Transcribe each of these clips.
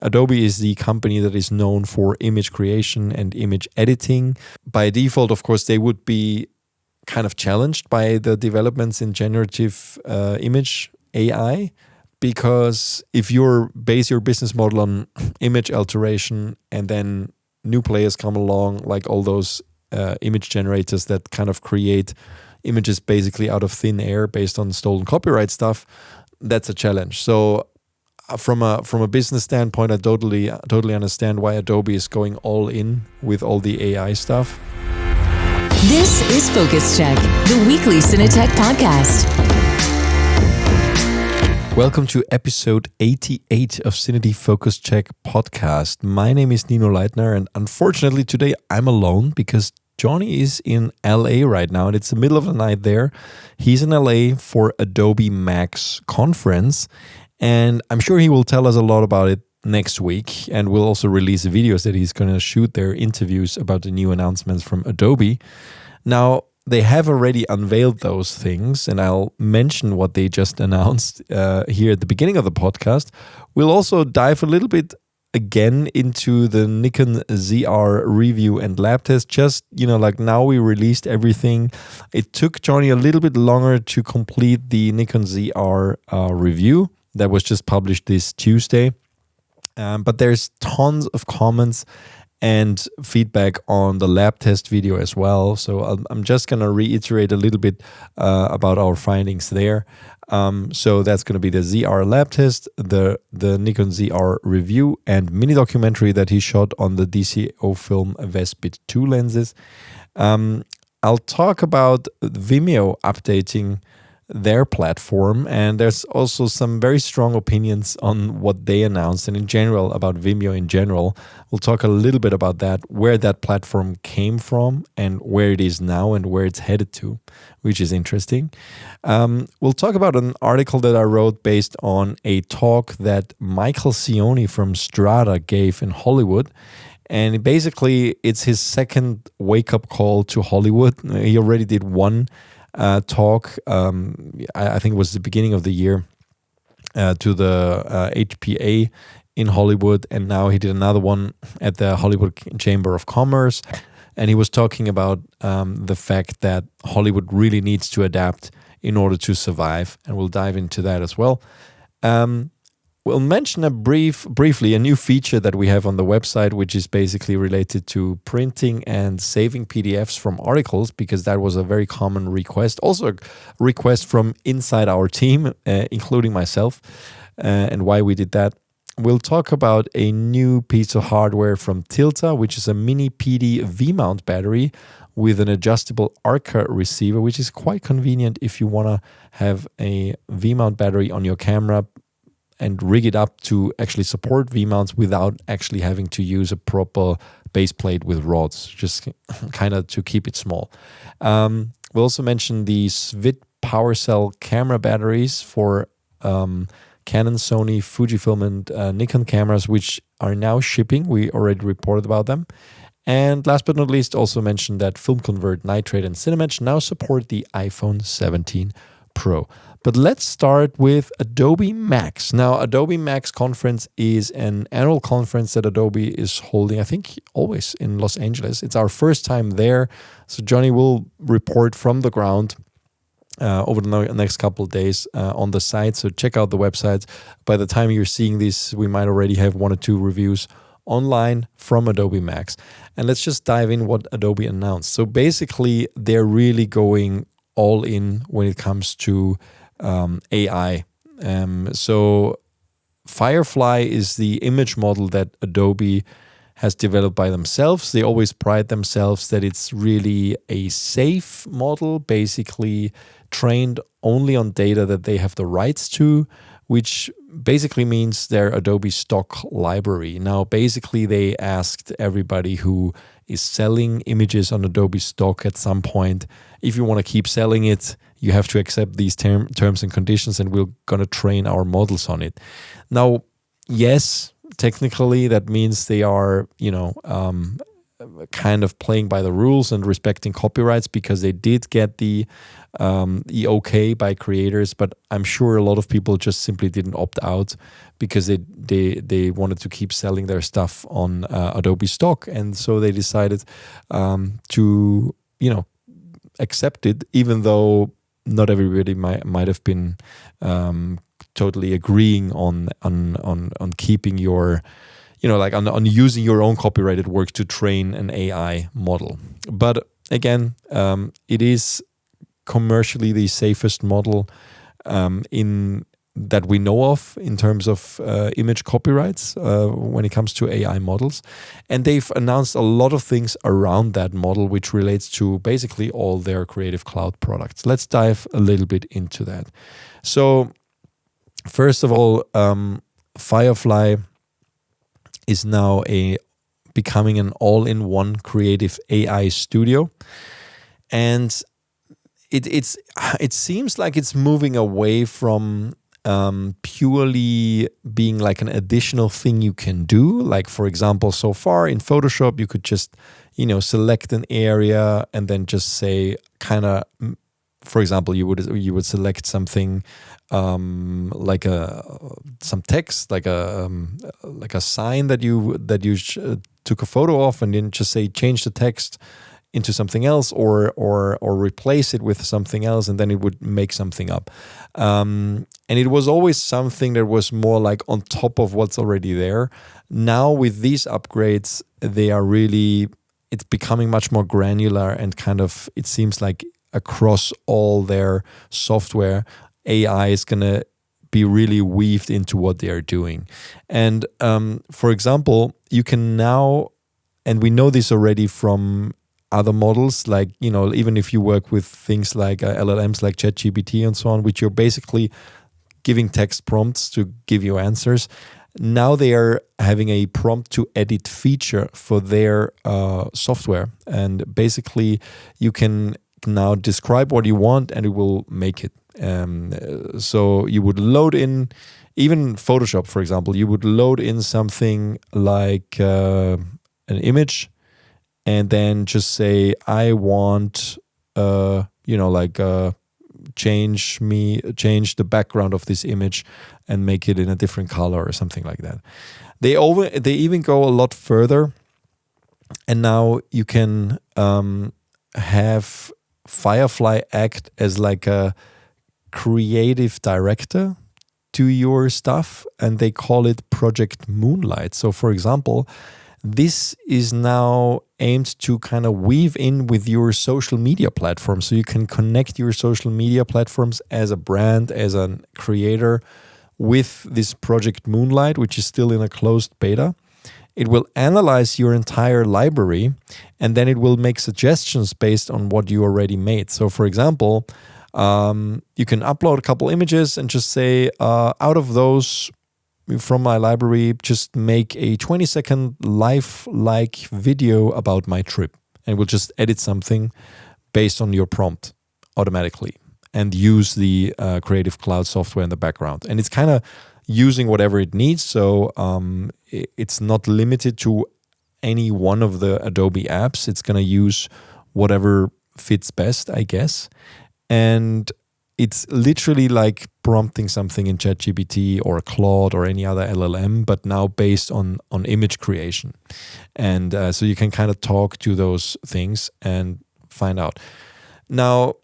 Adobe is the company that is known for image creation and image editing. By default, of course, they would be kind of challenged by the developments in generative image AI, because if you base your business model on image alteration and then new players come along, like all those image generators that kind of create images basically out of thin air based on stolen copyright stuff, that's a challenge. So from a business standpoint, I totally understand why Adobe is going all in with all the AI stuff. This is Focus Check, the weekly CineTech podcast. Welcome to episode 88 of CineD Focus Check podcast. My name is Nino Leitner, and unfortunately today I'm alone because Johnnie is in LA right now, and it's the middle of the night there. He's in LA for Adobe MAX conference, and I'm sure he will tell us a lot about it next week, and we'll also release videos that he's going to shoot their interviews about the new announcements from Adobe. Now, they have already unveiled those things, and I'll mention what they just announced here at the beginning of the podcast. We'll also dive a little bit again into the Nikon ZR review and lab test. Just, like now we released everything. It took Johnnie a little bit longer to complete the Nikon ZR review that was just published this Tuesday. But there's tons of comments and feedback on the lab test video as well. So I'm just going to reiterate a little bit about our findings there. So that's going to be the ZR lab test, the Nikon ZR review, and mini documentary that he shot on the DZOFILM Vespid 2 lenses. I'll talk about Vimeo updating their platform, and there's also some very strong opinions on what they announced and in general about Vimeo in general. We'll talk a little bit about that, where that platform came from and where it is now and where it's headed to, which is interesting. We'll talk about an article that I wrote based on a talk that Michael Cioni from Strada gave in Hollywood. And basically, it's his second wake-up call to Hollywood. He already did one talk, I think it was the beginning of the year, to the HPA in Hollywood, and now he did another one at the Hollywood Chamber of Commerce, and he was talking about the fact that Hollywood really needs to adapt in order to survive, and we'll dive into that as well. We'll mention briefly a new feature that we have on the website, which is basically related to printing and saving PDFs from articles, because that was a very common request. Also a request from inside our team, including myself, and why we did that. We'll talk about a new piece of hardware from Tilta, which is a mini PD V-mount battery with an adjustable ARCA receiver, which is quite convenient if you want to have a V-mount battery on your camera and rig it up to actually support V-mounts without actually having to use a proper base plate with rods, just kind of to keep it small. We'll also mention the SWIT PowerCell camera batteries for Canon, Sony, Fujifilm, and Nikon cameras, which are now shipping. We already reported about them. And last but not least, also mention that FilmConvert, Nitrate, and CineMatch now support the iPhone 17 Pro. But let's start with Adobe MAX. Now, Adobe MAX conference is an annual conference that Adobe is holding, I think, always in Los Angeles. It's our first time there. So Johnnie will report from the ground over the next couple of days on the site. So check out the website. By the time you're seeing this, we might already have 1 or 2 reviews online from Adobe MAX. And let's just dive in what Adobe announced. So basically, they're really going all in when it comes to AI. So Firefly is the image model that Adobe has developed by themselves. They always pride themselves that it's really a safe model, basically trained only on data that they have the rights to, which basically means their Adobe stock library. Now, basically, they asked everybody who is selling images on Adobe stock at some point, if you want to keep selling it, you have to accept these terms and conditions, and we're going to train our models on it. Now, yes, technically, that means they are, kind of playing by the rules and respecting copyrights, because they did get the okay by creators, but I'm sure a lot of people just simply didn't opt out because they wanted to keep selling their stuff on Adobe stock, and so they decided to accept it, even though not everybody might have been totally agreeing on keeping your on using your own copyrighted work to train an AI model. But again, it is commercially the safest model in that we know of in terms of image copyrights when it comes to AI models. And they've announced a lot of things around that model, which relates to basically all their Creative Cloud products. Let's dive a little bit into that. So first of all, Firefly is now becoming an all-in-one creative AI studio. And it seems like it's moving away from purely being like an additional thing you can do. Like, for example, so far in Photoshop, you could just, select an area and then just say for example, you would select something like some text, like a sign that you took a photo of, and then just say change the text into something else, or replace it with something else, and then it would make something up. And it was always something that was more like on top of what's already there. Now with these upgrades, it's becoming much more granular, and kind of, it seems like across all their software, AI is going to be really weaved into what they are doing. And for example, you can now, and we know this already from other models, like, even if you work with things like LLMs like ChatGPT and so on, which you're basically giving text prompts to give you answers. Now they are having a prompt to edit feature for their software. And basically you can now describe what you want and it will make it. So you would load in, even Photoshop, for example, you would load in something like an image, and then just say, I want, change the background of this image and make it in a different color or something like that. They even go a lot further, and now you can have Firefly act as like a creative director to your stuff, and they call it Project Moonlight. So, for example, this is now aimed to kind of weave in with your social media platform. So you can connect your social media platforms as a brand, as a creator, with this Project Moonlight, which is still in a closed beta. It will analyze your entire library, and then it will make suggestions based on what you already made. So, for example, you can upload a couple images and just say, out of those from my library, just make a 20-second life-like video about my trip. And we'll just edit something based on your prompt automatically and use the Creative Cloud software in the background. And it's kind of using whatever it needs. So it's not limited to any one of the Adobe apps. It's going to use whatever fits best, I guess. And it's literally like prompting something in ChatGPT or Claude or any other LLM, but now based on image creation. And so you can kind of talk to those things and find out. Now,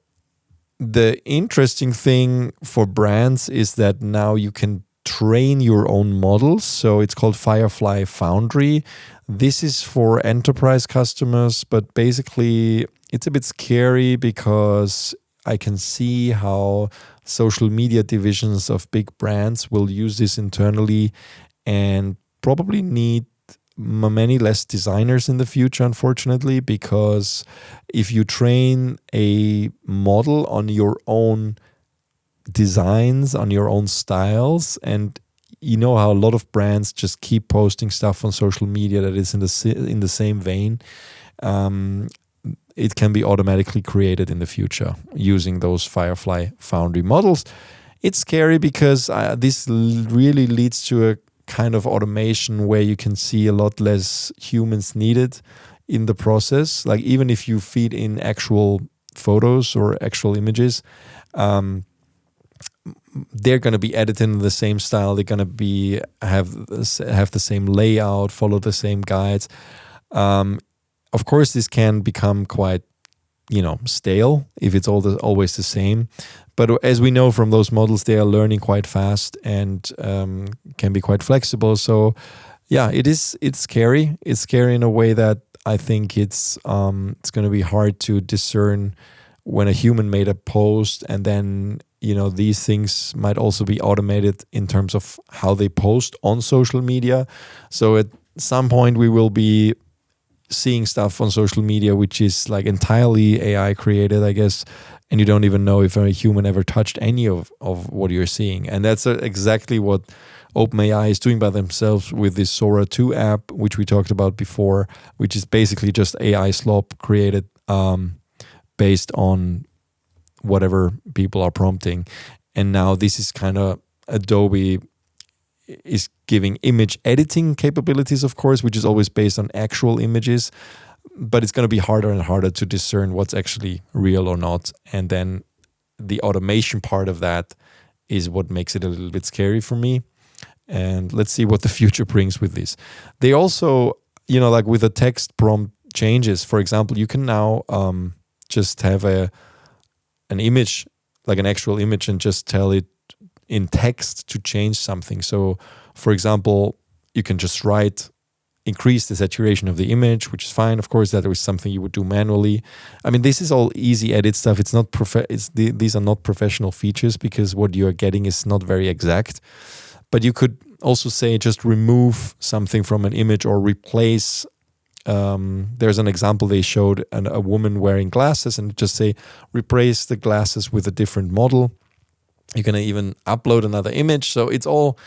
the interesting thing for brands is that now you can train your own models. So it's called Firefly Foundry. This is for enterprise customers, but basically it's a bit scary because I can see how social media divisions of big brands will use this internally and probably need many less designers in the future, unfortunately, because if you train a model on your own designs, on your own styles, and you know how a lot of brands just keep posting stuff on social media that is in the same vein, it can be automatically created in the future using those Firefly Foundry models. It's scary because this really leads to a kind of automation where you can see a lot less humans needed in the process. Like even if you feed in actual photos or actual images, they're going to be edited in the same style. They're going to be have the same layout, follow the same guides. Of course, this can become quite, stale if it's always the same. But as we know from those models, they are learning quite fast and can be quite flexible. So, yeah, it's scary. It's scary in a way that I think it's going to be hard to discern when a human made a post, and then these things might also be automated in terms of how they post on social media. So at some point we will be seeing stuff on social media which is like entirely AI created, I guess, and you don't even know if a human ever touched any of what you're seeing. And that's exactly what OpenAI is doing by themselves with this Sora 2 app, which we talked about before, which is basically just AI slop created based on whatever people are prompting. And now this is kind of Adobe is giving image editing capabilities, of course, which is always based on actual images, but it's going to be harder and harder to discern what's actually real or not. And then the automation part of that is what makes it a little bit scary for me. And let's see what the future brings with this. They also, like with the text prompt changes, for example, you can now just have an image, like an actual image, and just tell it in text to change something. So, for example, you can just write, increase the saturation of the image, which is fine. Of course, that is something you would do manually. I mean, this is all easy edit stuff. It's not these are not professional features because what you are getting is not very exact. But you could also say just remove something from an image or replace. There's an example they showed a woman wearing glasses, and just say replace the glasses with a different model. You can even upload another image. So it's all,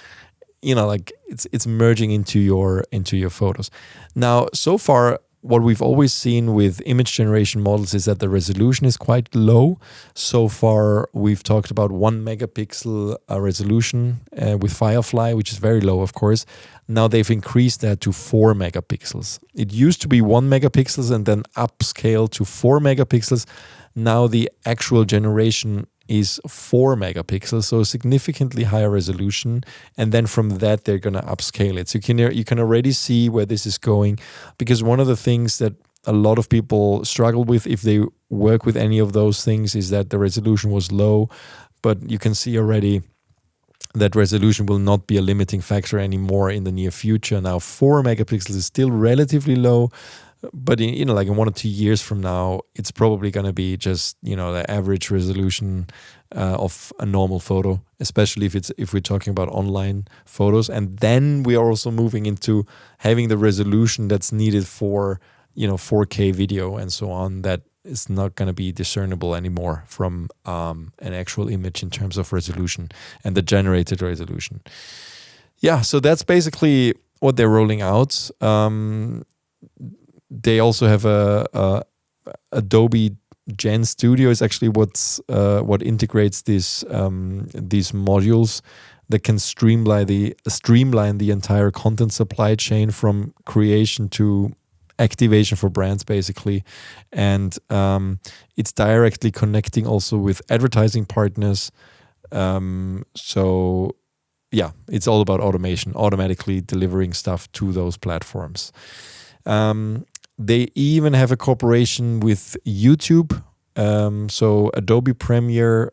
like it's merging into your photos. Now, so far, what we've always seen with image generation models is that the resolution is quite low. So far, we've talked about 1 megapixel resolution with Firefly, which is very low, of course. Now they've increased that to 4 megapixels. It used to be 1 megapixels and then upscale to 4 megapixels. Now the actual generation is 4 megapixels, so significantly higher resolution. And then from that, they're going to upscale it. So you can already see where this is going, because one of the things that a lot of people struggle with if they work with any of those things is that the resolution was low. But you can see already that resolution will not be a limiting factor anymore in the near future. Now, 4 megapixels is still relatively low, but in 1 or 2 years from now, it's probably going to be just the average resolution of a normal photo, especially if we're talking about online photos. And then we are also moving into having the resolution that's needed for 4K video and so on. That is not going to be discernible anymore from an actual image in terms of resolution and the generated resolution. Yeah, so that's basically what they're rolling out. They also have a Adobe Gen Studio is actually what integrates these modules that can streamline the entire content supply chain from creation to activation for brands, basically. And it's directly connecting also with advertising partners. So yeah, it's all about automation, automatically delivering stuff to those platforms. They even have a cooperation with YouTube. So Adobe Premiere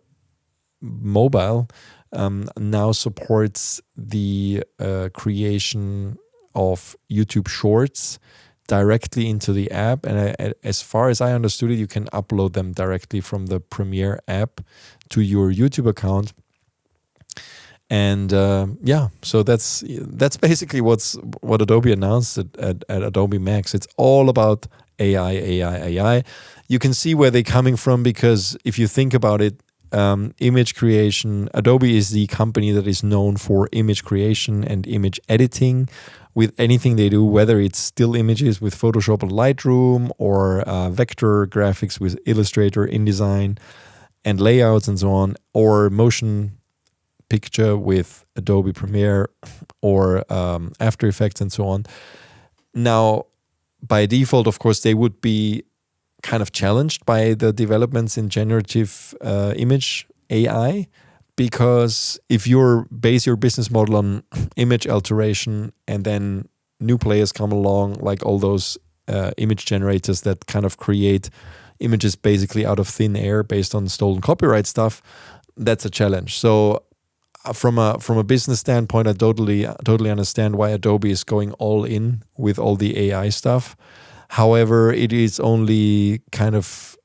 Mobile now supports the creation of YouTube Shorts directly into the app. And as far as I understood it, you can upload them directly from the Premiere app to your YouTube account. And so that's basically what Adobe announced at Adobe MAX. It's all about AI. You can see where they're coming from, because if you think about it, image creation, Adobe is the company that is known for image creation and image editing with anything they do, whether it's still images with Photoshop and Lightroom, or vector graphics with Illustrator, InDesign, and layouts and so on, or motion picture with Adobe Premiere, or After Effects and so on. Now, by default, of course, they would be kind of challenged by the developments in generative image AI, because if you base your business model on image alteration and then new players come along, like all those image generators that kind of create images basically out of thin air based on stolen copyright stuff, that's a challenge. So from a business standpoint, I totally understand why Adobe is going all in with all the AI stuff. However, it is only kind of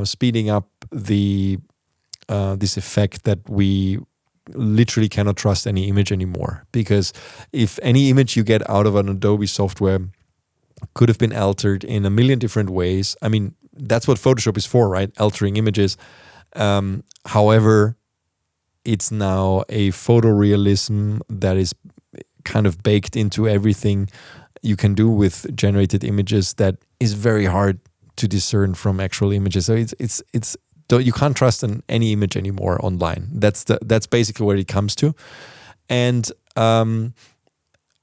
speeding up this effect that we literally cannot trust any image anymore. Because if any image you get out of an Adobe software could have been altered in a million different ways. I mean, that's what Photoshop is for, right? Altering images. However, it's now a photorealism that is kind of baked into everything you can do with generated images that is very hard to discern from actual images. So it's you can't trust any image anymore online. That's basically what it comes to. And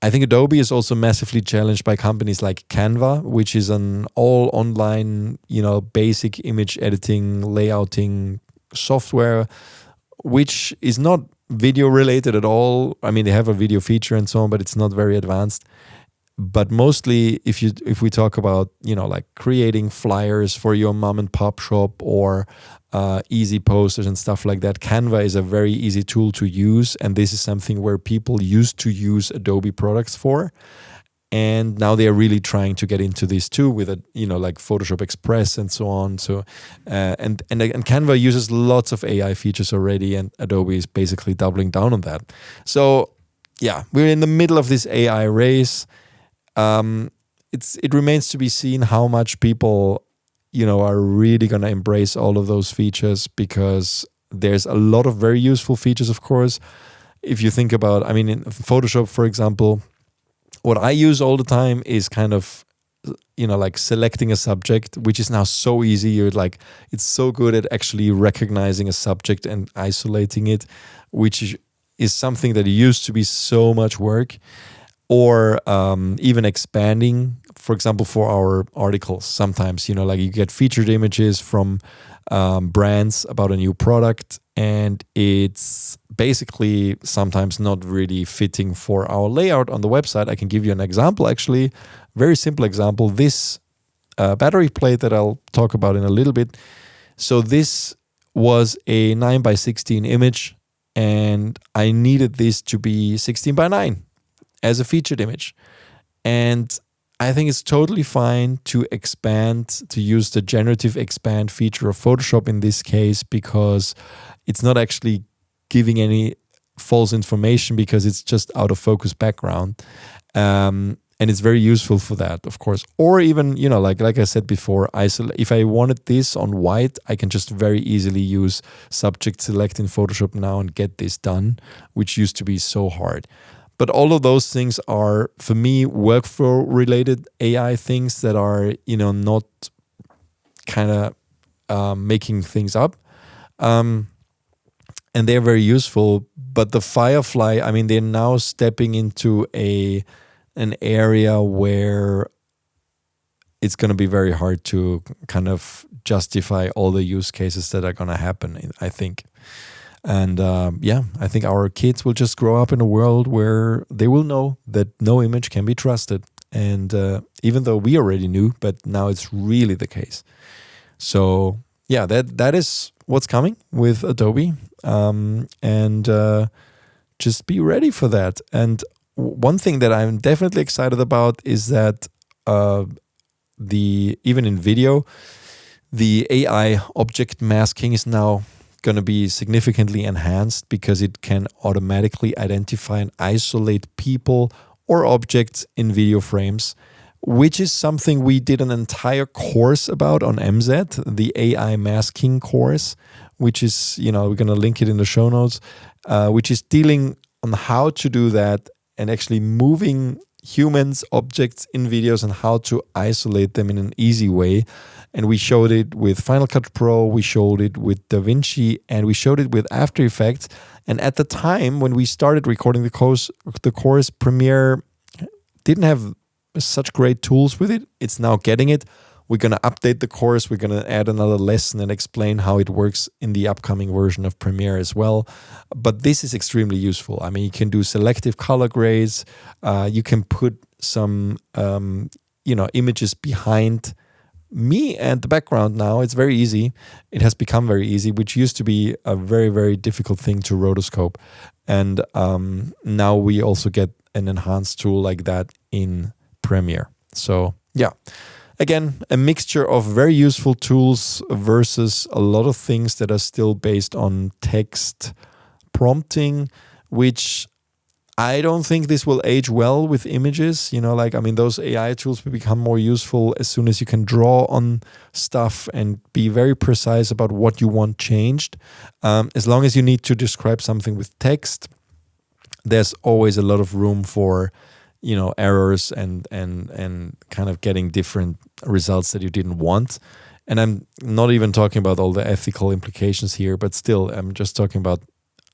I think Adobe is also massively challenged by companies like Canva, which is an all online, basic image editing, layouting software, which is not video related at all. I mean, they have a video feature and so on, but it's not very advanced. But mostly, if we talk about like creating flyers for your mom and pop shop or easy posters and stuff like that, Canva is a very easy tool to use, and this is something where people used to use Adobe products for, and now they are really trying to get into this too with like Photoshop Express and so on. So and Canva uses lots of AI features already, and Adobe is basically doubling down on that. So yeah, we're in the middle of this AI race. It remains to be seen how much people, are really going to embrace all of those features, because there's a lot of very useful features, of course. If you think about, in Photoshop, for example, what I use all the time is kind of, like selecting a subject, which is now so easy. It's so good at actually recognizing a subject and isolating it, which is something that used to be so much work. Or even expanding, for example, for our articles. Sometimes, like you get featured images from brands about a new product, and it's basically sometimes not really fitting for our layout on the website. I can give you an example, actually, very simple example. This battery plate that I'll talk about in a little bit. So this was a 9:16 image, and I needed this to be 16:9. As a featured image. And I think it's totally fine to use the generative expand feature of Photoshop in this case, because it's not actually giving any false information, because it's just out of focus background. And it's very useful for that, of course. Or even, like I said before, if I wanted this on white, I can just very easily use subject select in Photoshop now and get this done, which used to be so hard. But all of those things are, for me, workflow-related AI things that are, not kind of making things up. And they're very useful. But the Firefly, they're now stepping into an area where it's going to be very hard to kind of justify all the use cases that are going to happen, I think. And I think our kids will just grow up in a world where they will know that no image can be trusted. And even though we already knew, but now it's really the case. So yeah, that is what's coming with Adobe. And just be ready for that. And one thing that I'm definitely excited about is that even in video, the AI object masking is now going to be significantly enhanced, because it can automatically identify and isolate people or objects in video frames, which is something we did an entire course about on MZ, the AI masking course, which is, we're going to link it in the show notes, which is dealing on how to do that and actually moving humans, objects in videos and how to isolate them in an easy way. And we showed it with Final Cut Pro, we showed it with DaVinci, and we showed it with After Effects. And at the time when we started recording the course, Premiere didn't have such great tools with it. It's now getting it. We're going to update the course. We're going to add another lesson and explain how it works in the upcoming version of Premiere as well. But this is extremely useful. I mean, you can do selective color grades. You can put some, images behind me and the background now. It's very easy. It has become very easy, which used to be a very, very difficult thing to rotoscope. And now we also get an enhanced tool like that in Premiere. So, yeah. Again, a mixture of very useful tools versus a lot of things that are still based on text prompting, which I don't think this will age well with images. Those AI tools will become more useful as soon as you can draw on stuff and be very precise about what you want changed. As long as you need to describe something with text, there's always a lot of room for errors and kind of getting different results that you didn't want. And I'm not even talking about all the ethical implications here, but still, I'm just talking about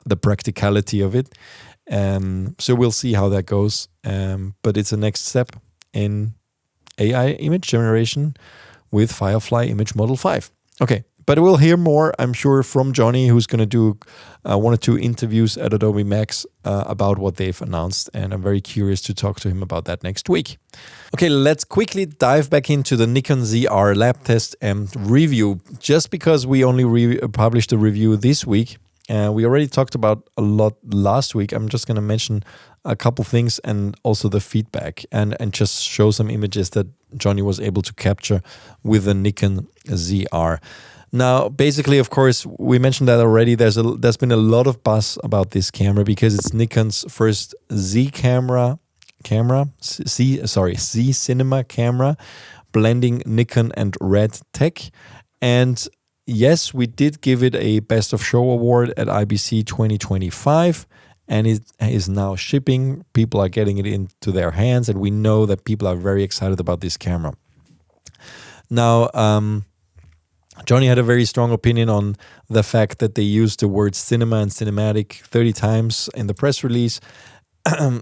the practicality of it. So we'll see how that goes. But it's a next step in AI image generation with Firefly Image Model 5. Okay. But we'll hear more, I'm sure, from Johnnie, who's going to do 1 or 2 interviews at Adobe MAX about what they've announced. And I'm very curious to talk to him about that next week. Okay, let's quickly dive back into the Nikon ZR lab test and review. Just because we only published a review this week, we already talked about a lot last week. I'm just going to mention a couple things and also the feedback and just show some images that Johnnie was able to capture with the Nikon ZR. Now, basically, of course, we mentioned that already. There's been a lot of buzz about this camera because it's Nikon's first Z cinema camera, blending Nikon and Red tech. And yes, we did give it a Best of Show award at IBC 2025, and it is now shipping. People are getting it into their hands, and we know that people are very excited about this camera. Now, Johnnie had a very strong opinion on the fact that they used the words cinema and cinematic 30 times in the press release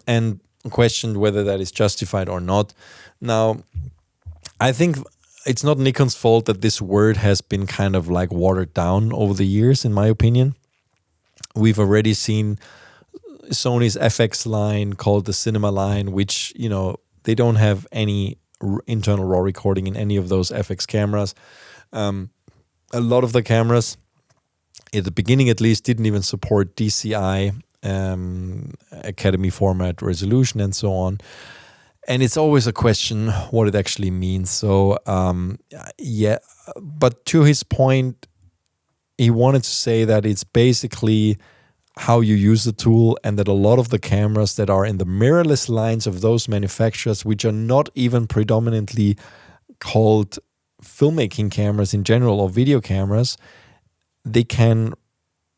and questioned whether that is justified or not. Now, I think it's not Nikon's fault that this word has been kind of like watered down over the years, in my opinion. We've already seen Sony's FX line called the cinema line, which, they don't have any internal RAW recording in any of those FX cameras. A lot of the cameras, at the beginning at least, didn't even support DCI, Academy format resolution, and so on. And it's always a question what it actually means. So, but to his point, he wanted to say that it's basically how you use the tool, and that a lot of the cameras that are in the mirrorless lines of those manufacturers, which are not even predominantly called filmmaking cameras in general or video cameras, they can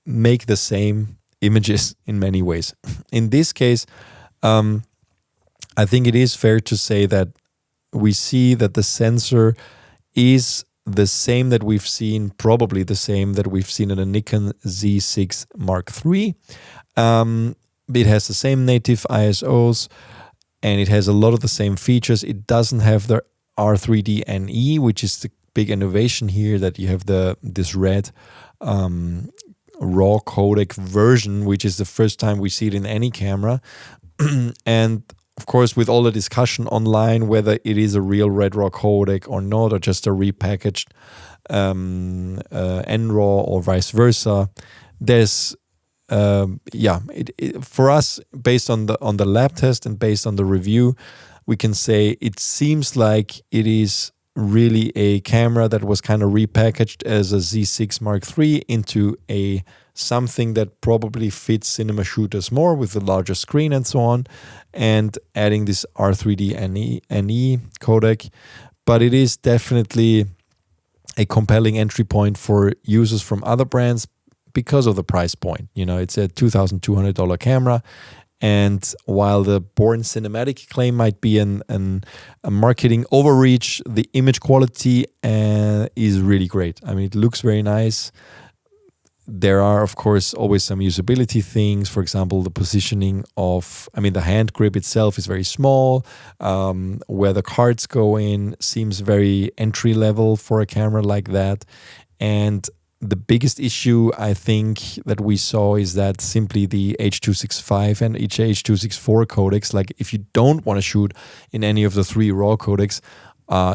make the same images in many ways. In this case, I think it is fair to say that we see that the sensor is the same that we've seen, probably the same that we've seen in a Nikon Z6 Mark III. It has the same native ISOs, and it has a lot of the same features. It doesn't have the R3D NE, which is the big innovation here, that you have this red raw codec version, which is the first time we see it in any camera. And of course, with all the discussion online, whether it is a real red raw codec or not, or just a repackaged NRAW or vice versa, there's for us, based on the lab test and based on the review, we can say it seems like it is really a camera that was kind of repackaged as a Z6 Mark III into a something that probably fits cinema shooters more, with a larger screen and so on, and adding this R3D NE codec. But it is definitely a compelling entry point for users from other brands because of the price point. It's a $2,200 camera. And while the born cinematic claim might be a marketing overreach, the image quality is really great. I mean, it looks very nice. there are, of course, always some usability things. For example, the positioning of, the hand grip itself is very small. Where the cards go in seems very entry level for a camera like that. And the biggest issue I think that we saw is that simply the H.265 and H.264 codecs, like if you don't want to shoot in any of the 3 RAW codecs,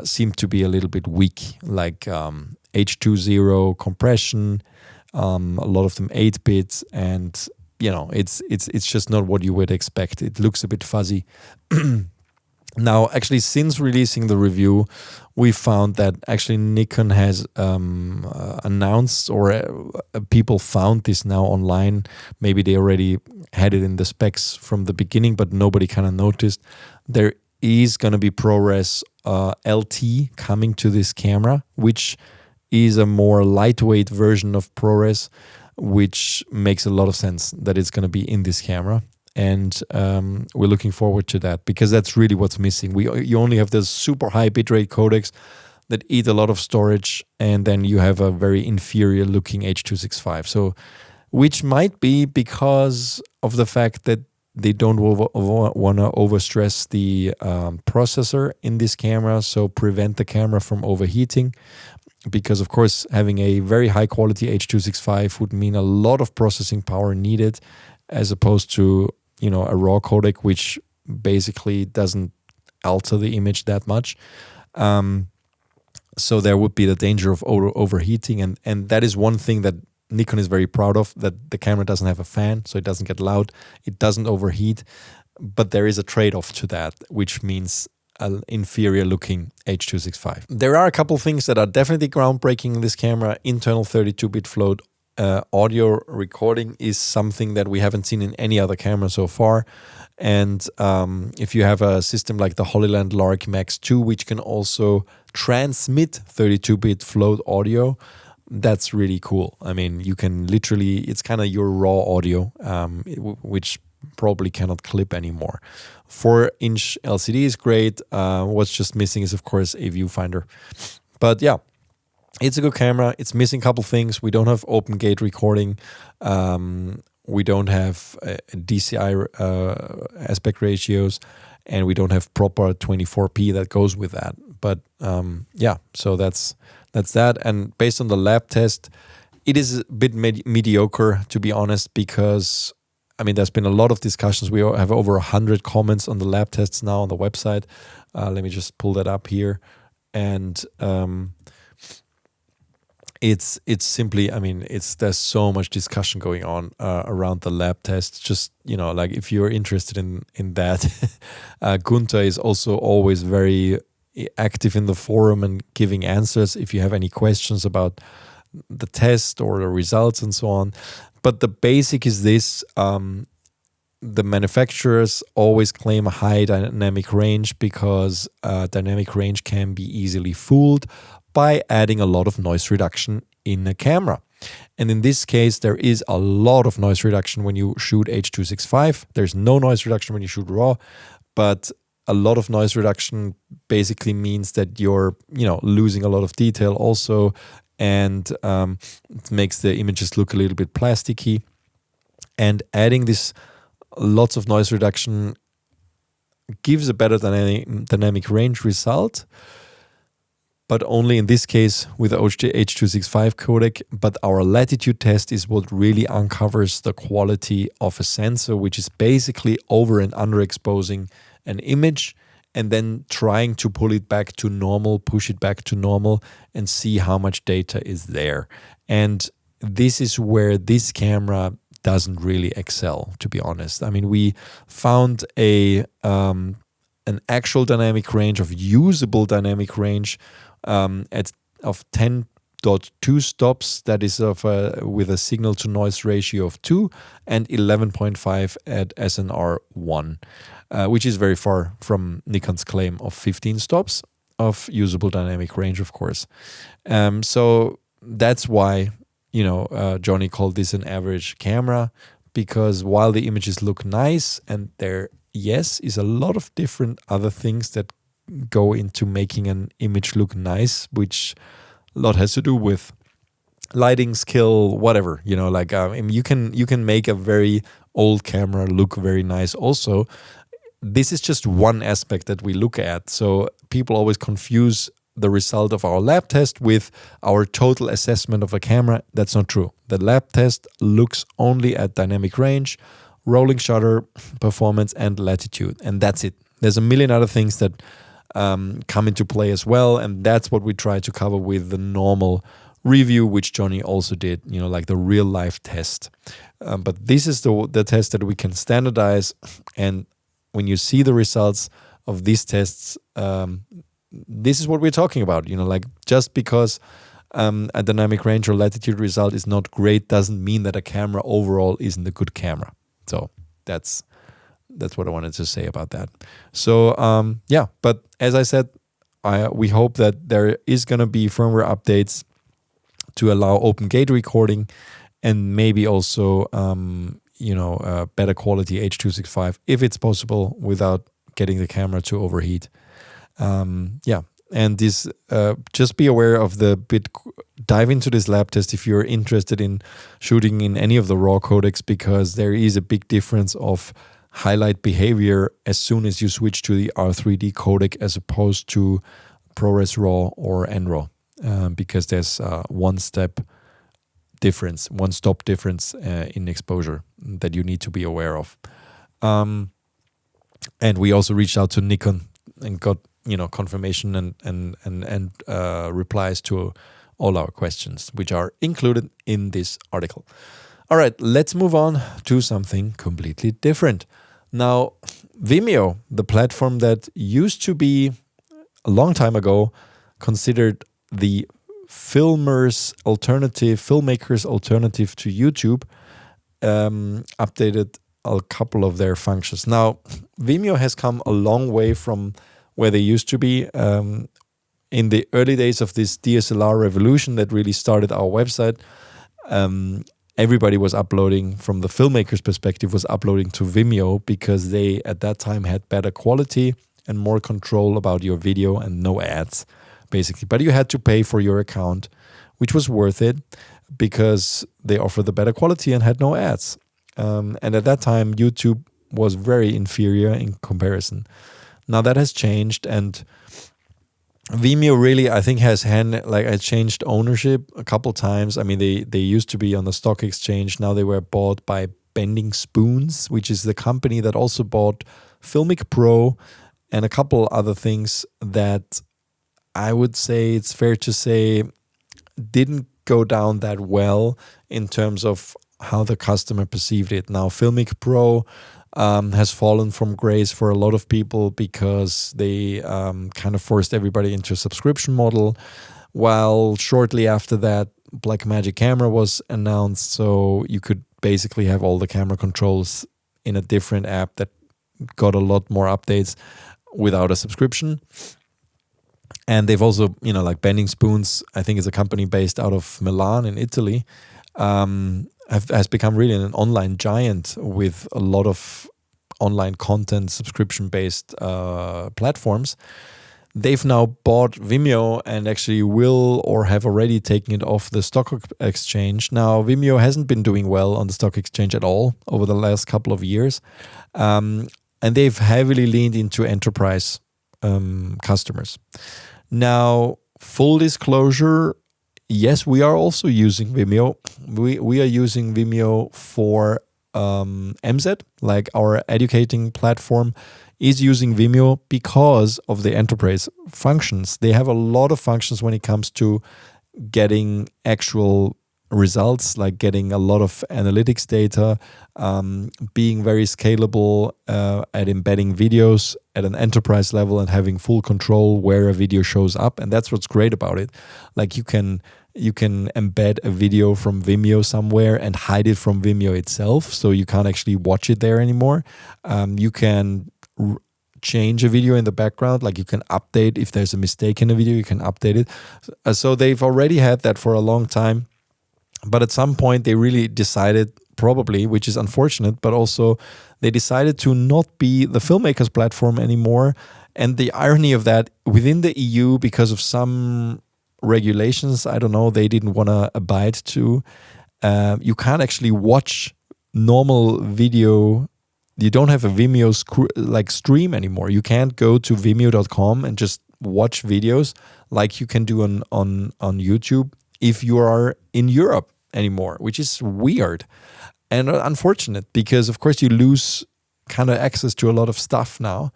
seem to be a little bit weak, like H.2.0 compression, a lot of them 8 bits, and it's just not what you would expect. It looks a bit fuzzy. Now, actually, since releasing the review, we found that actually Nikon has announced, or people found this now online. Maybe they already had it in the specs from the beginning, but nobody kind of noticed. There is going to be ProRes LT coming to this camera, which is a more lightweight version of ProRes, which makes a lot of sense that it's going to be in this camera. And we're looking forward to that, because that's really what's missing. You only have those super high bitrate codecs that eat a lot of storage, and then you have a very inferior looking H.265. So, which might be because of the fact that they don't want to overstress the processor in this camera, so prevent the camera from overheating. Because of course, having a very high quality H.265 would mean a lot of processing power needed, as opposed to a RAW codec, which basically doesn't alter the image that much. So there would be the danger of overheating, and that is one thing that Nikon is very proud of, that the camera doesn't have a fan, so it doesn't get loud, it doesn't overheat, but there is a trade-off to that, which means an inferior looking H.265. There are a couple things that are definitely groundbreaking in this camera. Internal 32-bit float audio recording is something that we haven't seen in any other camera so far. And if you have a system like the Hollyland Lark Max 2, which can also transmit 32-bit float audio, that's really cool. You can literally, it's kind of your raw audio, which probably cannot clip anymore. 4-inch LCD is great. What's just missing is, of course, a viewfinder. But yeah, it's a good camera. It's missing a couple things. We don't have open gate recording. We don't have DCI aspect ratios, and we don't have proper 24p that goes with that. But yeah, so that's that. And based on the lab test, it is a bit mediocre, to be honest, because there's been a lot of discussions. We have over 100 comments on the lab tests now on the website. Let me just pull that up here, and it's simply, there's so much discussion going on around the lab tests. Just, like if you're interested in that, Gunther is also always very active in the forum and giving answers if you have any questions about the test or the results and so on. But the basic is this: the manufacturers always claim a high dynamic range because dynamic range can be easily fooled by adding a lot of noise reduction in a camera. And in this case, there is a lot of noise reduction when you shoot H.265. There's no noise reduction when you shoot RAW, but a lot of noise reduction basically means that you're, losing a lot of detail also, and it makes the images look a little bit plasticky. And adding this lots of noise reduction gives a better dynamic range result, but only in this case with the H.265 codec. But our latitude test is what really uncovers the quality of a sensor, which is basically over and underexposing an image and then trying to pull it back to normal, push it back to normal, and see how much data is there. And this is where this camera doesn't really excel, to be honest. We found an actual dynamic range, of usable dynamic range, of 10.2 stops, that is with a signal to noise ratio of 2, and 11.5 at SNR 1, which is very far from Nikon's claim of 15 stops of usable dynamic range, of course. So that's why Johnnie called this an average camera, because while the images look nice, and there, yes, is a lot of different other things that go into making an image look nice, which a lot has to do with lighting skill, whatever, like you can make a very old camera look very nice also. This is just one aspect that we look at. So people always confuse the result of our lab test with our total assessment of a camera. That's not true. The lab test looks only at dynamic range, rolling shutter, performance, and latitude, and that's it. There's a million other things that come into play as well, and that's what we try to cover with the normal review, which Johnnie also did, like the real life test. But this is the test that we can standardize, and when you see the results of these tests, this is what we're talking about. Like just because a dynamic range or latitude result is not great doesn't mean that a camera overall isn't a good camera. So that's what I wanted to say about that. So but as I said, we hope that there is going to be firmware updates to allow open gate recording, and maybe also better quality H.265 if it's possible without getting the camera to overheat. And this just be aware of dive into this lab test if you're interested in shooting in any of the RAW codecs, because there is a big difference of highlight behavior as soon as you switch to the R3D codec as opposed to ProRes RAW or NRAW, because there's one stop difference in exposure that you need to be aware of. And we also reached out to Nikon and got confirmation and replies to all our questions, which are included in this article. All right, let's move on to something completely different. Now, Vimeo, the platform that used to be a long time ago considered the filmmakers' alternative to YouTube, updated a couple of their functions. Now, Vimeo has come a long way from where they used to be. In the early days of this DSLR revolution that really started our website, everybody was uploading, from the filmmaker's perspective, was uploading to Vimeo because they at that time had better quality and more control about your video and no ads, basically. But you had to pay for your account, which was worth it because they offered the better quality and had no ads. And at that time, YouTube was very inferior in comparison. Now that has changed, and Vimeo really, I think, has changed ownership a couple times. I mean, they used to be on the stock exchange. Now they were bought by Bending Spoons, which is the company that also bought Filmic Pro and a couple other things that I would say it's fair to say didn't go down that well in terms of how the customer perceived it. Now, Filmic Pro has fallen from grace for a lot of people because they kind of forced everybody into a subscription model, while shortly after that, Blackmagic Camera was announced, so you could basically have all the camera controls in a different app that got a lot more updates without a subscription. And they've also, like Bending Spoons, I think is a company based out of Milan in Italy, has become really an online giant with a lot of online content subscription-based platforms. They've now bought Vimeo and actually will or have already taken it off the stock exchange. Now, Vimeo hasn't been doing well on the stock exchange at all over the last couple of years. And they've heavily leaned into enterprise customers. Now, full disclosure, yes, we are also using Vimeo. We are using Vimeo for MZ, like our educating platform is using Vimeo because of the enterprise functions. They have a lot of functions when it comes to getting actual results, like getting a lot of analytics data, being very scalable at embedding videos at an enterprise level and having full control where a video shows up. And that's what's great about it. Like you can embed a video from Vimeo somewhere and hide it from Vimeo itself, so you can't actually watch it there anymore. You can change a video in the background, like you can update if there's a mistake in a video, you can update it. So they've already had that for a long time. But at some point they really decided, probably, which is unfortunate, but also they decided to not be the filmmakers platform anymore. And the irony of that, within the EU, because of some regulations, I don't know, they didn't want to abide to. You can't actually watch normal video. You don't have a Vimeo stream anymore. You can't go to vimeo.com and just watch videos like you can do on YouTube if you are in Europe anymore, which is weird and unfortunate, because of course you lose kind of access to a lot of stuff now.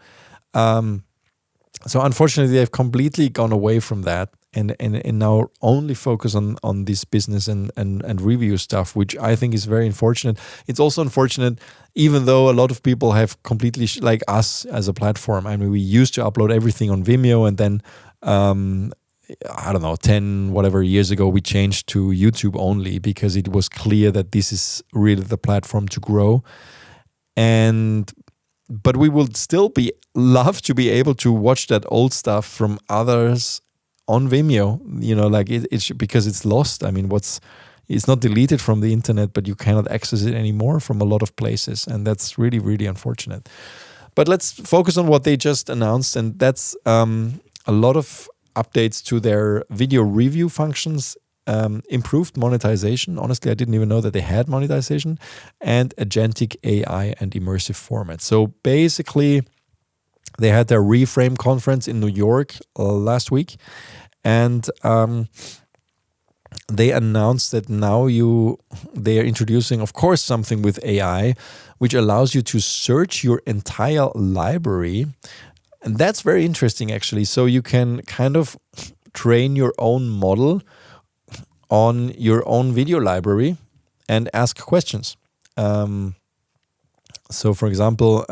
So unfortunately, they've completely gone away from that and now only focus on this business and review stuff, which I think is very unfortunate. It's also unfortunate, even though a lot of people have completely, like us as a platform, I mean, we used to upload everything on Vimeo, and then, I don't know, 10 whatever years ago, we changed to YouTube only because it was clear that this is really the platform to grow. But we will still love to be able to watch that old stuff from others on Vimeo, like it's because it's lost. I mean, it's not deleted from the internet, but you cannot access it anymore from a lot of places. And that's really, really unfortunate. But let's focus on what they just announced. And that's a lot of updates to their video review functions, improved monetization. Honestly, I didn't even know that they had monetization, and Agentic AI and immersive formats. So basically, they had their Reframe conference in New York last week, and they announced that now they are introducing, of course, something with AI, which allows you to search your entire library. And that's very interesting, actually. So you can kind of train your own model on your own video library and ask questions. So, for example,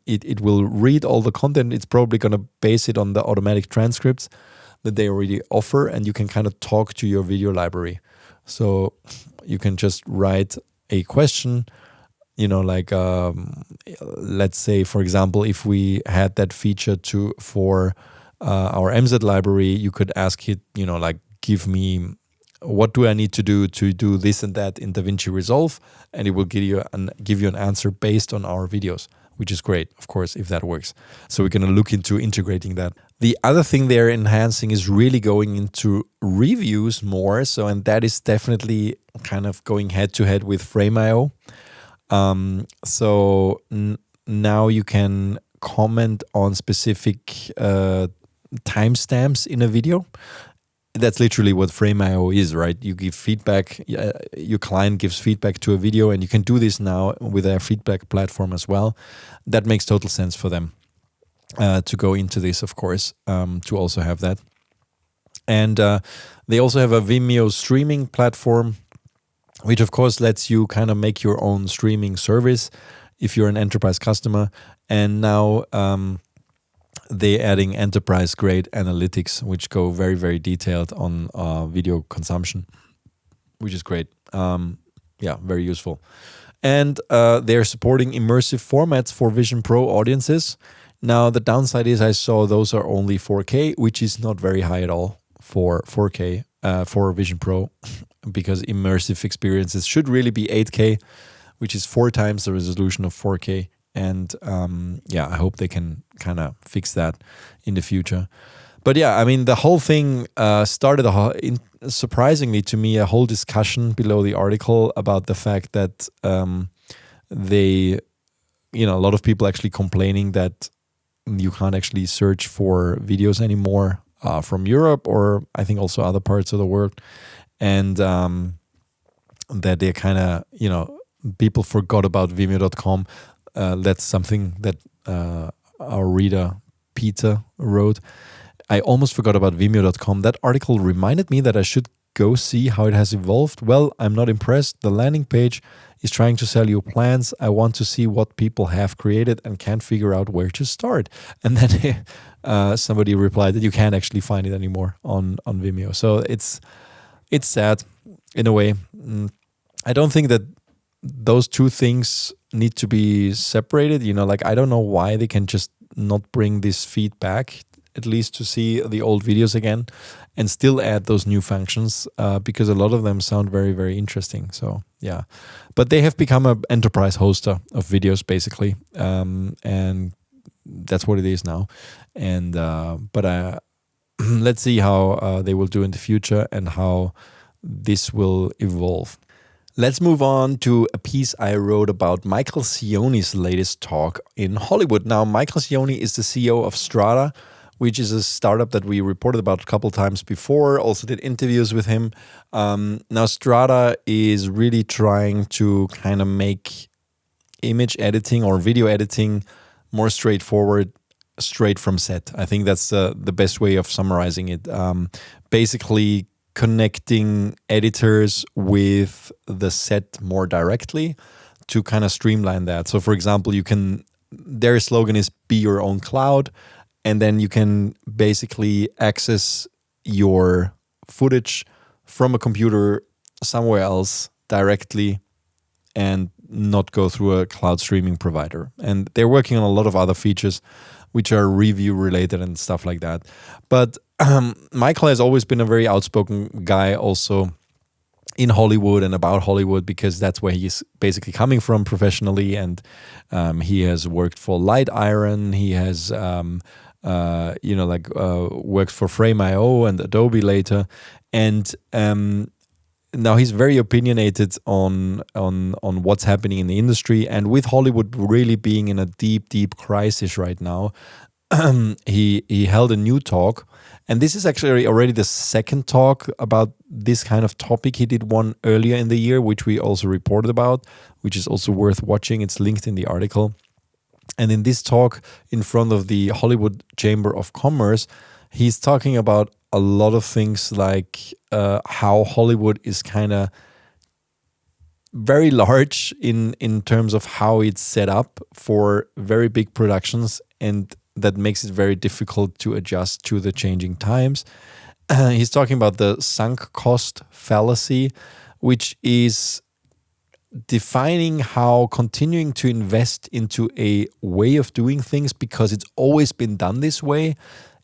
it will read all the content. It's probably going to base it on the automatic transcripts that they already offer, and you can kind of talk to your video library. So you can just write a question, let's say, for example, if we had that feature for our MZ library, you could ask it, give me, what do I need to do this and that in DaVinci Resolve, and it will give you an answer based on our videos, which is great, of course, if that works. So we're going to look into integrating that. The other thing they're enhancing is really going into reviews more. So, and that is definitely kind of going head to head with Frame.io. So now you can comment on specific timestamps in a video. That's literally what Frame.io is, right? You give feedback, your client gives feedback to a video, and you can do this now with their feedback platform as well. That makes total sense for them to go into this, of course, to also have that. And they also have a Vimeo streaming platform, which of course lets you kind of make your own streaming service if you're an enterprise customer. And now they're adding enterprise-grade analytics, which go very, very detailed on video consumption, which is great. Very useful. And they're supporting immersive formats for Vision Pro audiences. Now, the downside is I saw those are only 4K, which is not very high at all for 4K for Vision Pro, because immersive experiences should really be 8K, which is 4 times the resolution of 4K. And I hope they can kind of fix that in the future. But yeah, I mean, the whole thing started, surprisingly to me, a whole discussion below the article about the fact that a lot of people actually complaining that you can't actually search for videos anymore from Europe, or I think also other parts of the world. And that they kind of, people forgot about Vimeo.com. That's something that our reader Peter wrote. I almost forgot about Vimeo.com. That article reminded me that I should go see how it has evolved. Well, I'm not impressed. The landing page is trying to sell you plans. I want to see what people have created and can't figure out where to start. And then somebody replied that you can't actually find it anymore on Vimeo. So it's sad in a way. I don't think that those two things need to be separated. I don't know why they can just not bring this feed back, at least to see the old videos again, and still add those new functions, because a lot of them sound very, very interesting. So yeah, but they have become an enterprise hoster of videos basically, and that's what it is now. And but let's see how they will do in the future and how this will evolve. Let's move on to a piece I wrote about Michael Cioni's latest talk in Hollywood. Now, Michael Cioni is the CEO of Strata, which is a startup that we reported about a couple times before, also did interviews with him. Now, Strata is really trying to kind of make image editing or video editing more straightforward, straight from set. I think that's the best way of summarizing it. Basically, connecting editors with the set more directly to kind of streamline that. So, for example, their slogan is "Be your own cloud," and then you can basically access your footage from a computer somewhere else directly and not go through a cloud streaming provider. And they're working on a lot of other features which are review related and stuff like that. But Michael has always been a very outspoken guy also in Hollywood and about Hollywood, because that's where he's basically coming from professionally. And he has worked for Light Iron. He has worked for Frame.io and Adobe later. And now he's very opinionated on what's happening in the industry, and with Hollywood really being in a deep crisis right now, he held a new talk, and this is actually already the second talk about this kind of topic. He did one earlier in the year, which we also reported about, which is also worth watching. It's linked in the article. And in this talk in front of the Hollywood Chamber of Commerce, he's talking about a lot of things like how Hollywood is kind of very large in terms of how it's set up for very big productions, and that makes it very difficult to adjust to the changing times. He's talking about the sunk cost fallacy, which is defining how continuing to invest into a way of doing things because it's always been done this way,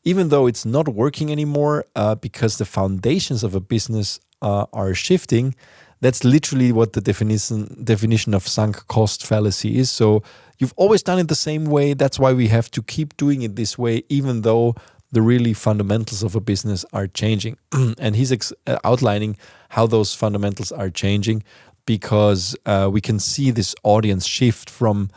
even though it's not working anymore because the foundations of a business are shifting. That's literally what the definition of sunk cost fallacy is. So you've always done it the same way. That's why we have to keep doing it this way, even though the really fundamentals of a business are changing. And he's outlining how those fundamentals are changing, because we can see this audience shift from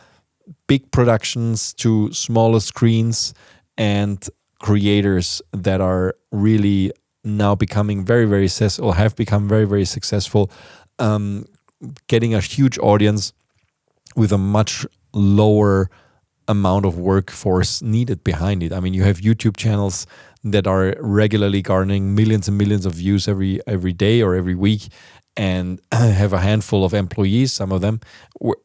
big productions to smaller screens and creators that are really now becoming very successful, or have become very successful, getting a huge audience with a much lower amount of workforce needed behind it. I mean, you have YouTube channels that are regularly garnering millions and millions of views every day or every week, and have a handful of employees, some of them,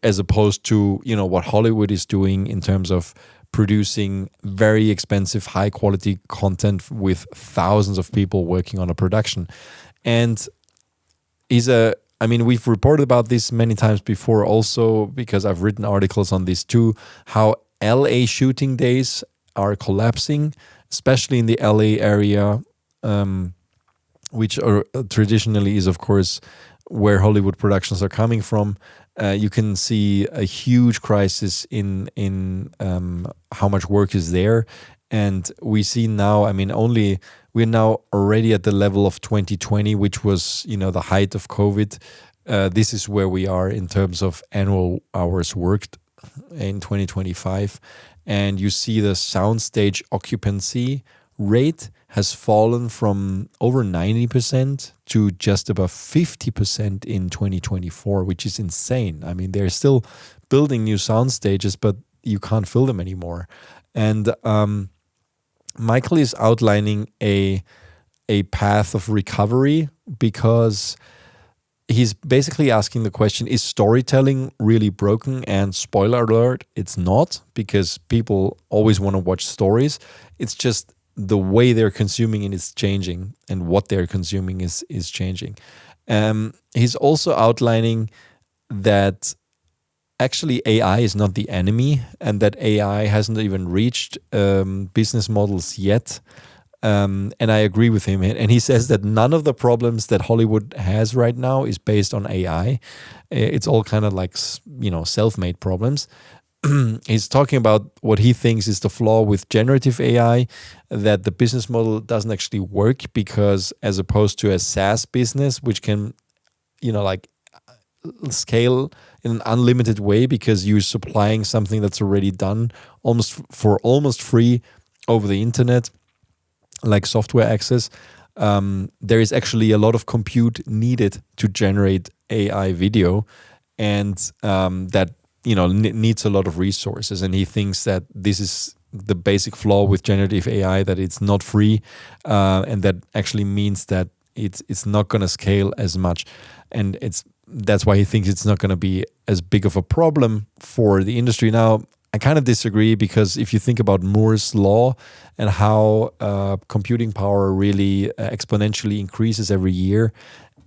as opposed to what Hollywood is doing in terms of producing very expensive, high quality content with thousands of people working on a production. And we've reported about this many times before also, because I've written articles on this too, how LA shooting days are collapsing, especially in the LA area, which are traditionally is, of course, where Hollywood productions are coming from. You can see a huge crisis in how much work is there. And we see now, we're now already at the level of 2020, which was, the height of COVID. This is where we are in terms of annual hours worked in 2025. And you see the soundstage occupancy rate has fallen from over 90% to just above 50% in 2024, which is insane. I mean, they're still building new sound stages, but you can't fill them anymore. And Michael is outlining a path of recovery, because he's basically asking the question, is storytelling really broken? And spoiler alert, it's not, because people always want to watch stories. It's just the way they're consuming it is changing, and what they're consuming is changing. He's also outlining that actually AI is not the enemy, and that AI hasn't even reached business models yet. And I agree with him. And he says that none of the problems that Hollywood has right now is based on AI. It's all kind of like, self-made problems. he's talking about what he thinks is the flaw with generative AI, that the business model doesn't actually work because, as opposed to a SaaS business, which can, like scale in an unlimited way because you're supplying something that's already done almost free over the internet, like software access. There is actually a lot of compute needed to generate AI video, and that needs a lot of resources. And he thinks that this is the basic flaw with generative AI, that it's not free, and that actually means that it's not going to scale as much, and that's why he thinks it's not going to be as big of a problem for the industry. Now, I kind of disagree, because if you think about Moore's law and how computing power really exponentially increases every year,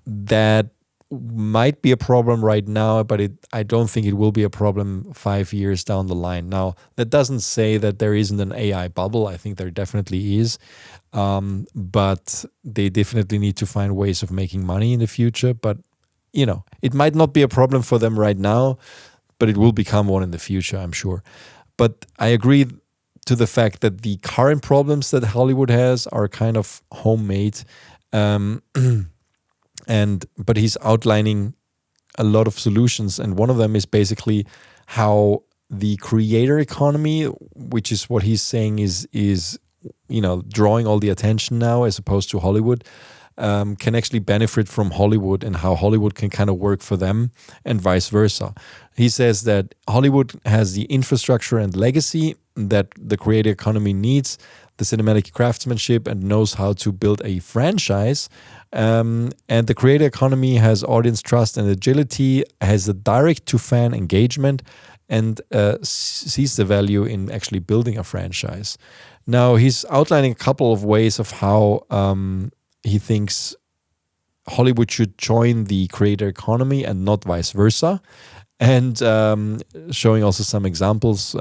that might be a problem right now, but I don't think it will be a problem 5 years down the line. Now, that doesn't say that there isn't an AI bubble. I think there definitely is, but they definitely need to find ways of making money in the future. But it might not be a problem for them right now, but it will become one in the future, I'm sure. But I agree to the fact that the current problems that Hollywood has are kind of homemade, but he's outlining a lot of solutions, and one of them is basically how the creator economy, which is what he's saying is drawing all the attention now as opposed to Hollywood, can actually benefit from Hollywood, and how Hollywood can kind of work for them and vice versa. He says that Hollywood has the infrastructure and legacy that the creator economy needs, the cinematic craftsmanship, and knows how to build a franchise. And the creator economy has audience trust and agility, has a direct-to-fan engagement, and sees the value in actually building a franchise. Now, he's outlining a couple of ways of how he thinks Hollywood should join the creator economy and not vice versa. And showing also some examples.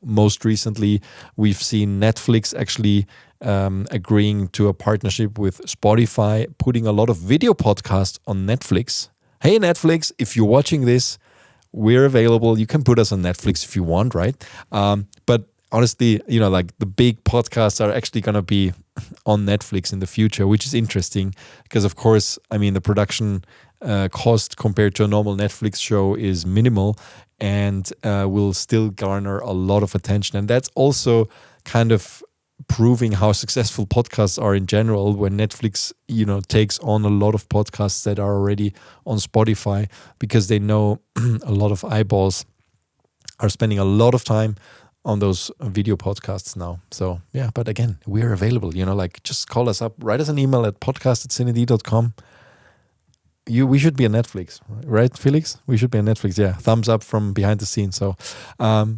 Most recently, we've seen Netflix actually agreeing to a partnership with Spotify, putting a lot of video podcasts on Netflix. Hey, Netflix, if you're watching this, we're available. You can put us on Netflix if you want, right? But honestly, like the big podcasts are actually going to be on Netflix in the future, which is interesting because, of course, the production cost compared to a normal Netflix show is minimal, and will still garner a lot of attention. And that's also kind of proving how successful podcasts are in general, when Netflix, takes on a lot of podcasts that are already on Spotify, because they know a lot of eyeballs are spending a lot of time on those video podcasts now. So yeah, but again, we're available, just call us up, write us an email at podcast@cined.com. We should be on Netflix, right, Felix? We should be on Netflix, yeah. Thumbs up from behind the scenes. So,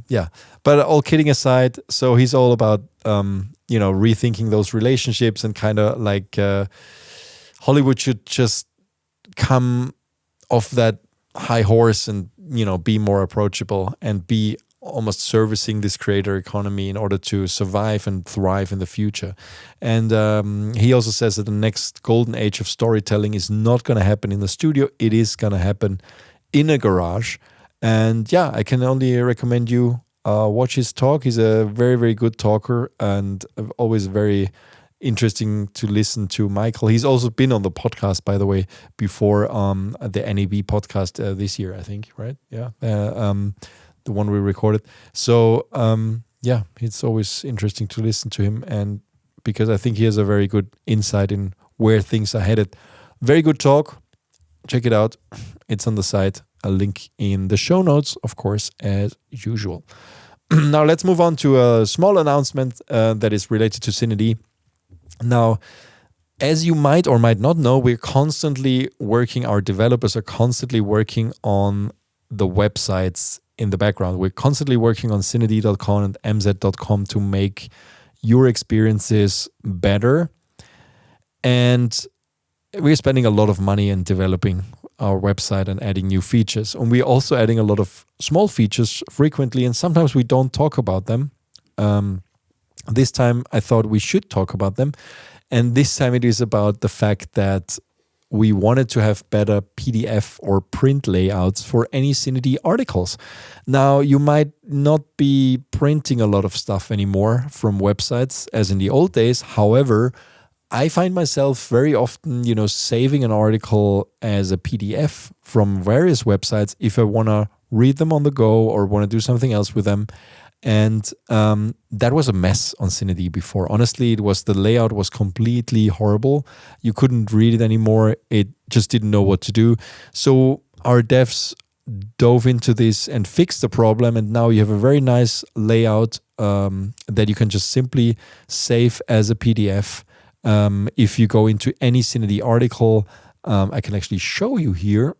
yeah. But all kidding aside, so he's all about, rethinking those relationships, and kind of like Hollywood should just come off that high horse and, be more approachable and be almost servicing this creator economy in order to survive and thrive in the future. And he also says that the next golden age of storytelling is not going to happen in the studio. It is going to happen in a garage. And yeah, I can only recommend you watch his talk. He's a very, very good talker, and always very interesting to listen to. Michael, he's also been on the podcast, by the way, before the NAB podcast this year, I think, right? Yeah. The one we recorded. So yeah, it's always interesting to listen to him, and because I think he has a very good insight in where things are headed. Very good talk. Check it out. It's on the site. A link in the show notes, of course, as usual. Now let's move on to a small announcement that is related to CineD. Now, as you might or might not know, our developers are constantly working on the websites in the background. We're constantly working on CineD.com and mz.com to make your experiences better. And we're spending a lot of money in developing our website and adding new features. And we're also adding a lot of small features frequently, and sometimes we don't talk about them. This time I thought we should talk about them. And this time it is about the fact that we wanted to have better PDF or print layouts for any CineD articles. Now, you might not be printing a lot of stuff anymore from websites as in the old days. However, I find myself very often, saving an article as a PDF from various websites if I want to read them on the go or want to do something else with them. And that was a mess on CineD before. Honestly, the layout was completely horrible. You couldn't read it anymore. It just didn't know what to do. So our devs dove into this and fixed the problem. And now you have a very nice layout that you can just simply save as a PDF. If you go into any CineD article, I can actually show you here.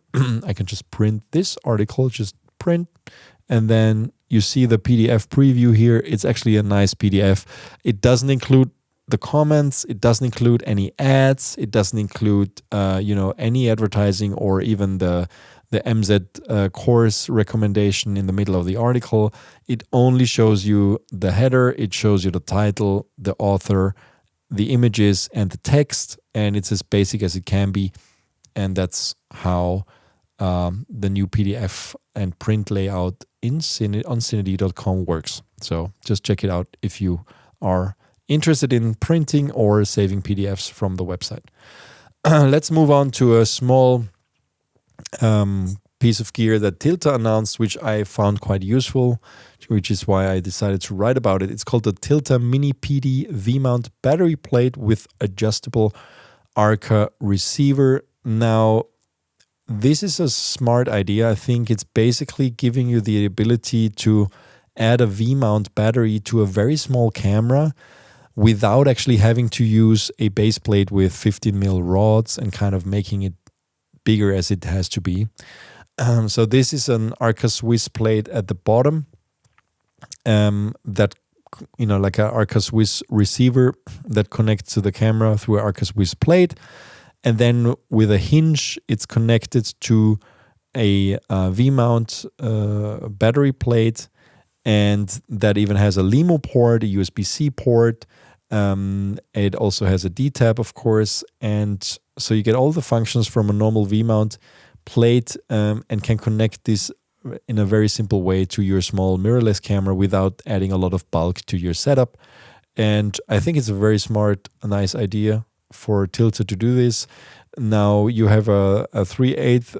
I can just print this article, just print, and then you see the PDF preview here. It's actually a nice PDF. It doesn't include the comments. It doesn't include any ads. It doesn't include, any advertising or even the MZ course recommendation in the middle of the article. It only shows you the header. It shows you the title, the author, the images, and the text. And it's as basic as it can be. And that's how the new PDF and print layout on CineD.com works. So just check it out if you are interested in printing or saving PDFs from the website. Let's move on to a small piece of gear that Tilta announced, which I found quite useful, which is why I decided to write about it. It's called the Tilta Mini PD V-mount battery plate with adjustable ARCA receiver. Now, this is a smart idea. I think it's basically giving you the ability to add a V-mount battery to a very small camera without actually having to use a base plate with 15mm rods and kind of making it bigger as it has to be. So this is an ARCA Swiss plate at the bottom that, like an ARCA Swiss receiver that connects to the camera through an ARCA Swiss plate. And then with a hinge, it's connected to a V-mount battery plate, and that even has a LEMO port, a USB-C port. It also has a D-tab, of course, and so you get all the functions from a normal V-mount plate and can connect this in a very simple way to your small mirrorless camera without adding a lot of bulk to your setup. And I think it's a very smart, nice idea for Tilta to do this. Now you have a 3/8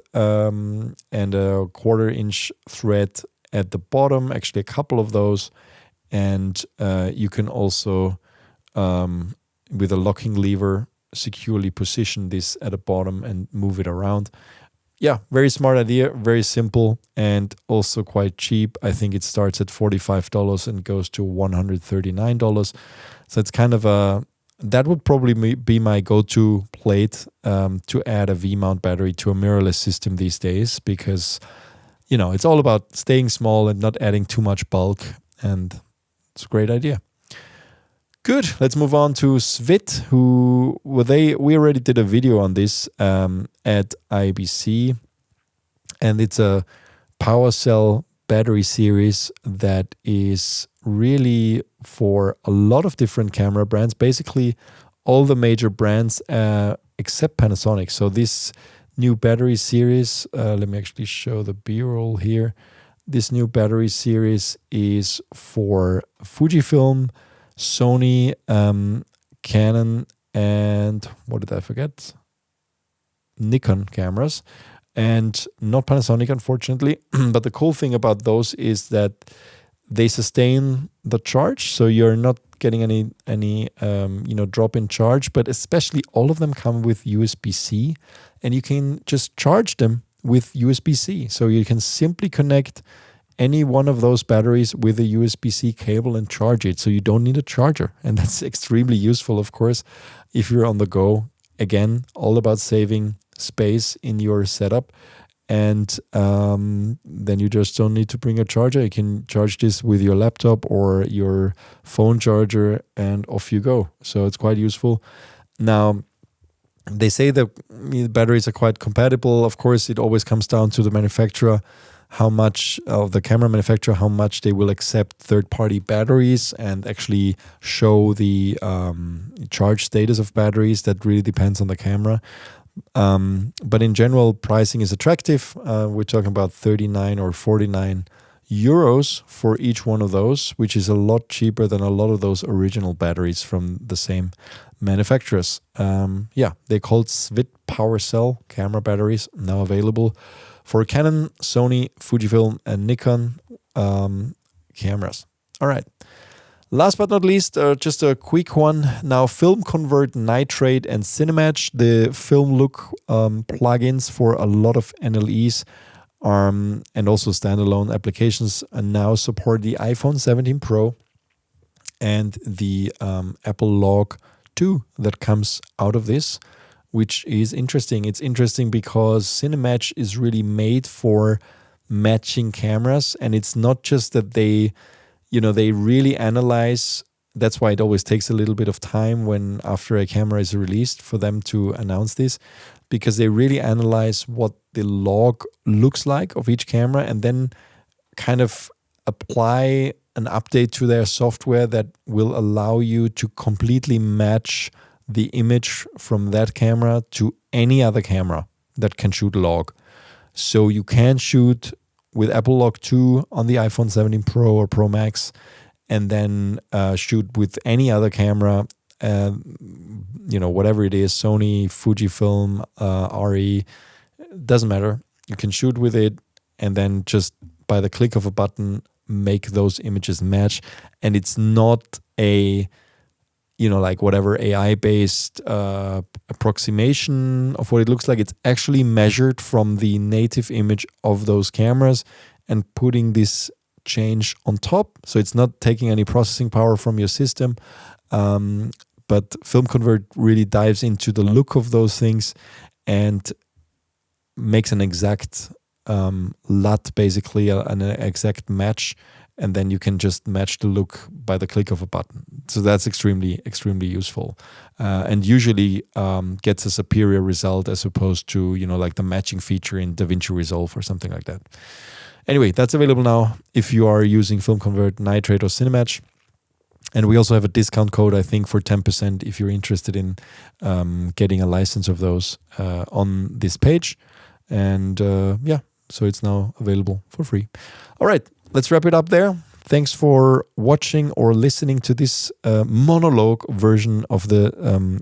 and a 1/4-inch thread at the bottom, actually a couple of those, and you can also with a locking lever securely position this at the bottom and move it around. Yeah, very smart idea, very simple, and also quite cheap. I think it starts at $45 and goes to $139. So it's kind of that would probably be my go-to plate to add a V-mount battery to a mirrorless system these days, because it's all about staying small and not adding too much bulk, and it's a great idea. Good. Let's move on to SWIT, we already did a video on this at IBC, and it's a PowerCell battery series that is really for a lot of different camera brands, basically all the major brands except Panasonic. So this new battery series, let me actually show the B-roll here. This new battery series is for Fujifilm, Sony, Canon, and what did I forget? Nikon cameras, and not Panasonic, unfortunately. But the cool thing about those is that they sustain the charge, so you're not getting any drop-in charge. But especially all of them come with USB-C, and you can just charge them with USB-C. So you can simply connect any one of those batteries with a USB-C cable and charge it. So you don't need a charger, and that's extremely useful, of course, if you're on the go. Again, all about saving space in your setup. And then you just don't need to bring a charger. You can charge this with your laptop or your phone charger, and off you go. So it's quite useful. Now, they say that the batteries are quite compatible. Of course, it always comes down to the manufacturer, how much of the camera manufacturer, how much they will accept third-party batteries and actually show the charge status of batteries. That really depends on the camera. But in general, pricing is attractive. We're talking about 39 or 49 euros for each one of those, which is a lot cheaper than a lot of those original batteries from the same manufacturers. They're called SWIT PowerCell camera batteries, now available for Canon, Sony, Fujifilm, and Nikon cameras. All right. Last but not least, just a quick one. Now, FilmConvert, Nitrate, and CineMatch, the film look plugins for a lot of NLEs and also standalone applications, now support the iPhone 17 Pro and the Apple Log 2 that comes out of this, which is interesting. It's interesting because CineMatch is really made for matching cameras, and it's not just that they really analyze. That's why it always takes a little bit of time when after a camera is released for them to announce this, because they really analyze what the log looks like of each camera and then kind of apply an update to their software that will allow you to completely match the image from that camera to any other camera that can shoot log. So you can shoot with Apple Log 2 on the iPhone 17 Pro or Pro Max, and then shoot with any other camera, whatever it is, Sony, Fujifilm, RE, doesn't matter. You can shoot with it and then just by the click of a button make those images match. And it's not a whatever AI-based approximation of what it looks like. It's actually measured from the native image of those cameras and putting this change on top. So it's not taking any processing power from your system. But FilmConvert really dives into the look of those things and makes an exact LUT, basically an exact match, and then you can just match the look by the click of a button. So that's extremely, extremely useful, and usually gets a superior result as opposed to like the matching feature in DaVinci Resolve or something like that. Anyway, that's available now if you are using FilmConvert, Nitrate, or CineMatch. And we also have a discount code, I think, for 10% if you're interested in getting a license of those on this page. And so it's now available for free. All right, let's wrap it up there. Thanks for watching or listening to this monologue version of the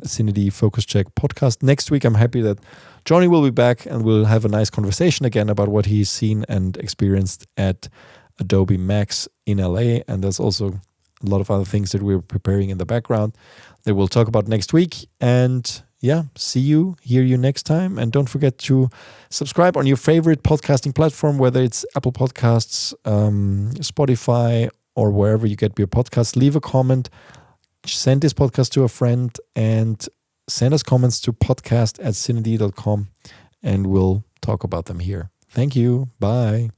CineD Focus Check podcast. Next week, I'm happy that Johnnie will be back and we'll have a nice conversation again about what he's seen and experienced at Adobe MAX in LA. And there's also a lot of other things that we're preparing in the background that we'll talk about next week. And hear you next time. And don't forget to subscribe on your favorite podcasting platform, whether it's Apple Podcasts, Spotify, or wherever you get your podcasts. Leave a comment, send this podcast to a friend, and send us comments to podcast@cined.com, and we'll talk about them here. Thank you. Bye.